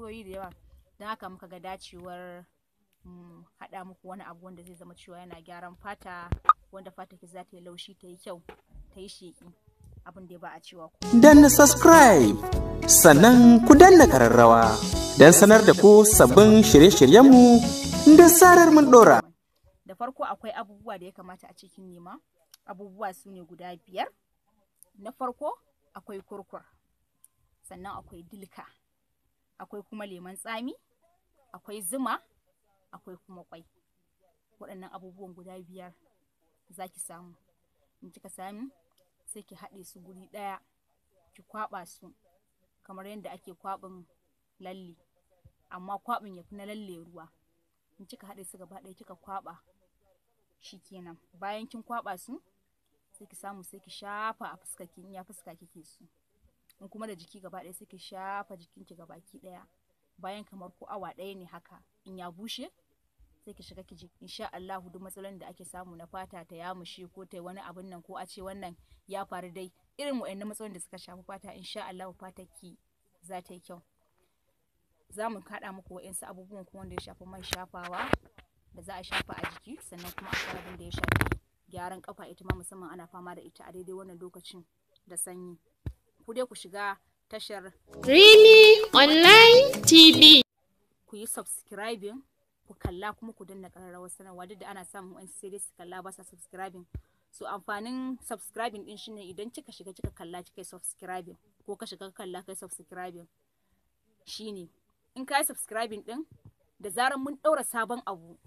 tambayoyi da yawa, don haka muka ga dacewar haɗa muku wani abu wanda zai zama cewa yana gyaran fata, wanda fata ki za ta yi laushi, ta yi kyau, ta yi sheƙi, abin da ba a cewa ku. Danna subscribe, sannan ku danna ƙararrawa don sanar da ku sabbin shirye-shiryenmu da zarar mun ɗora. Da farko akwai abubuwa da ya kamata a cikin nema. Abubuwa su ne guda 5. Na farko akwai kurkur, sannan akwai dilka, akwai kuma lemon tsami, akwai zuma, akwai kuma kwai. Waɗannan abubuwan guda 5 za ki samu. In kika sami sai ki haɗe su guri ɗaya, ki kwaɓa su kamar yadda ake kwaɓin lalle, amma kwaɓin ya fi na lalle ruwa. In kika haɗe su gaba ɗaya kika kwaɓa, shikenan. Bayan kin kwaɓa su sai ki samu sai ki shafa a fuskarki in ya fuska kike so. In kuma da jiki gaba ɗaya sai ki shafa jikinki gabaki ɗaya. Bayan kamar ko awa ɗaya ne haka, in ya bushe sai ki shiga ki ji insha Allah duk matsalolin da ake samu na fata ta yamushe ko ta wani abun nan, ko a ce wannan ya faru dai, irin waɗannan matsalolin da suka shafi fata, insha Allah fatar ki za ta yi kyau. Za mu haɗa muku waɗansu abubuwan kuma wanda ya shafi man shafawa da za a shafa a jiki, sannan kuma akwai abin da ya shafi gyaran kafa, ita ma musamman ana fama da ita a daidai wannan lokacin da sanyi. Ku dai ku shiga tashar Rimi Online TV, ku yi subscribing, ku kalla kuma ku danna ƙararrawar sanarwa, duk da ana samun wani sai dai su kalla ba sa subscribing. So amfanin subscribing din shine idan kika shiga kika kalla kika yi subscribing, ko ka shiga kalla kai subscribing, shine in ka yi subscribing din, da zarar mun ɗaura sabon abu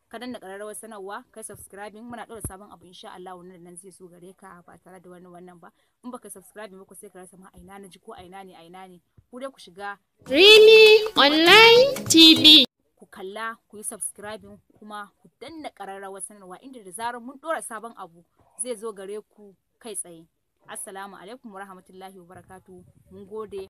ka danna ƙararrawar sanarwa kai subscribing, muna ɗaura sabon abu insha Allah wannan nan zai so gare ka ba tare da wannan ba. In baka subscribing ba ko sai ka rasa ma aina na ji ko aina ne. Ku dai ku shiga Rimi Online TV, ku kalla, ku yi subscribing, kuma ku danna ƙararrawar sanarwa, inda da zarar mun ɗora sabon abu zai zo gare ku kai tsaye. Assalamu alaikum wa rahmatullahi wa barakatuhu. Mun gode.